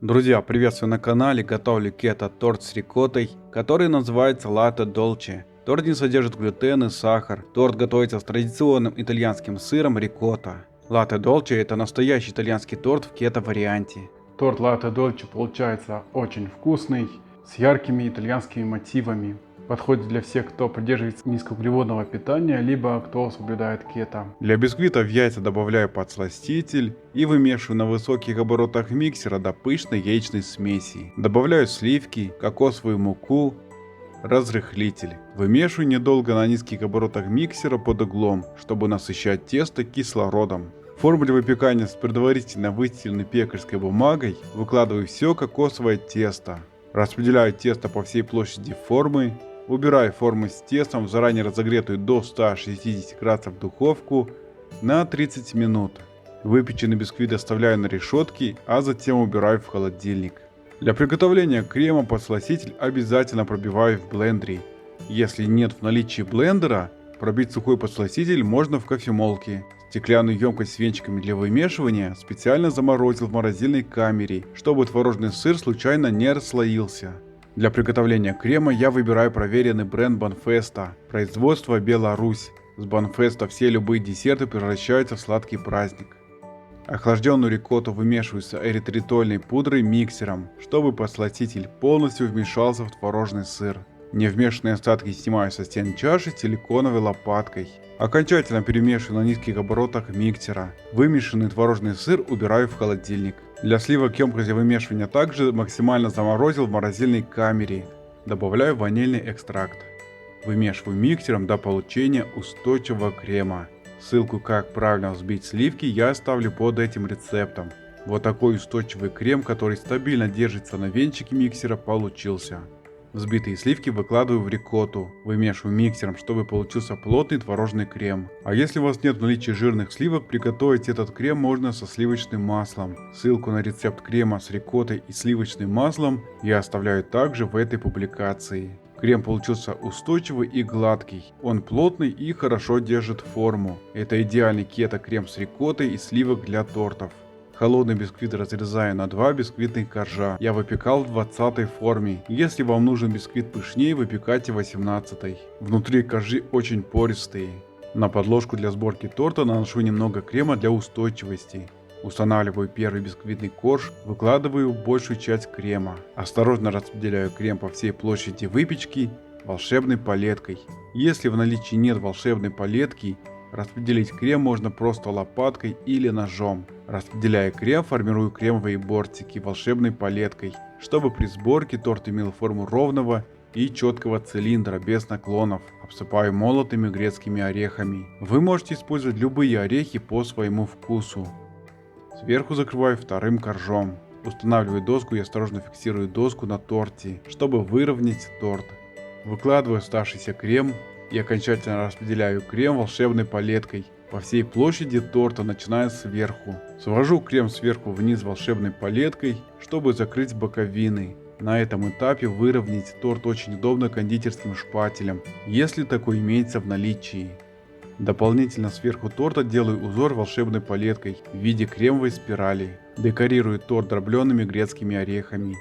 Друзья, приветствую на канале. Готовлю кето-торт с рикоттой, который называется латте долче. Торт не содержит глютен и сахар. Торт готовится с традиционным итальянским сыром рикотта. Латте долче — это настоящий итальянский торт в кето-варианте. Торт латте дольче получается очень вкусный, с яркими итальянскими мотивами. Подходит для всех, кто придерживается низкоуглеводного питания, либо кто соблюдает кето. Для бисквита в яйца добавляю подсластитель и вымешиваю на высоких оборотах миксера до пышной яичной смеси. Добавляю сливки, кокосовую муку, разрыхлитель. Вымешиваю недолго на низких оборотах миксера под углом, чтобы насыщать тесто кислородом. В форму для выпекания с предварительно выстеленной пекарской бумагой выкладываю все кокосовое тесто. Распределяю тесто по всей площади формы. Убираю форму с тестом в заранее разогретую до 160 градусов духовку на 30 минут. Выпеченный бисквит оставляю на решетке, а затем убираю в холодильник. Для приготовления крема подсластитель обязательно пробиваю в блендере. Если нет в наличии блендера, пробить сухой подсластитель можно в кофемолке. Стеклянную емкость с венчиками для вымешивания специально заморозил в морозильной камере, чтобы творожный сыр случайно не расслоился. Для приготовления крема я выбираю проверенный бренд Банфеста, производство Беларусь. С Банфеста все любые десерты превращаются в сладкий праздник. Охлажденную рикотту вымешиваю с эритритольной пудрой миксером, чтобы подсластитель полностью вмешался в творожный сыр. Невмешанные остатки снимаю со стен чаши силиконовой лопаткой. Окончательно перемешиваю на низких оборотах миксера. Вымешанный творожный сыр убираю в холодильник. Для сливок емкость для вымешивания также максимально заморозил в морозильной камере. Добавляю ванильный экстракт. Вымешиваю миксером до получения устойчивого крема. Ссылку, как правильно взбить сливки, я оставлю под этим рецептом. Вот такой устойчивый крем, который стабильно держится на венчике миксера, получился. Взбитые сливки выкладываю в рикотту, вымешиваю миксером, чтобы получился плотный творожный крем. А если у вас нет в наличии жирных сливок, приготовить этот крем можно со сливочным маслом. Ссылку на рецепт крема с рикоттой и сливочным маслом я оставляю также в этой публикации. Крем получился устойчивый и гладкий. Он плотный и хорошо держит форму. Это идеальный кето-крем с рикоттой и сливок для тортов. Холодный бисквит разрезаю на 2 бисквитных коржа. Я выпекал в 20 форме. Если вам нужен бисквит пышнее, выпекайте 18. Внутри коржи очень пористые. На подложку для сборки торта наношу немного крема для устойчивости. Устанавливаю первый бисквитный корж, выкладываю большую часть крема. Осторожно распределяю крем по всей площади выпечки волшебной палеткой. Если в наличии нет волшебной палетки, распределить крем можно просто лопаткой или ножом. Распределяя крем, формирую кремовые бортики волшебной палеткой, чтобы при сборке торт имел форму ровного и четкого цилиндра без наклонов. Обсыпаю молотыми грецкими орехами. Вы можете использовать любые орехи по своему вкусу. Сверху закрываю вторым коржом. Устанавливаю доску и осторожно фиксирую доску на торте, чтобы выровнять торт. Выкладываю оставшийся крем и окончательно распределяю крем волшебной палеткой по всей площади торта, начиная сверху. Свожу крем сверху вниз волшебной палеткой, чтобы закрыть боковины. На этом этапе выровнять торт очень удобно кондитерским шпателем, если такой имеется в наличии. Дополнительно сверху торта делаю узор волшебной палеткой в виде кремовой спирали. Декорирую торт дробленными грецкими орехами.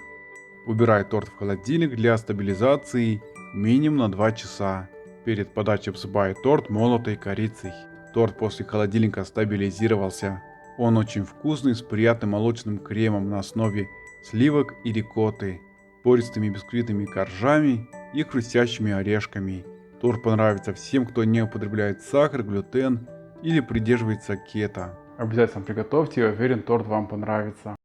Убираю торт в холодильник для стабилизации минимум на 2 часа. Перед подачей обсыпаю торт молотой корицей. Торт после холодильника стабилизировался. Он очень вкусный, с приятным молочным кремом на основе сливок и рикотты, пористыми бисквитными коржами и хрустящими орешками. Торт понравится всем, кто не употребляет сахар, глютен или придерживается кето. Обязательно приготовьте, я уверен, торт вам понравится.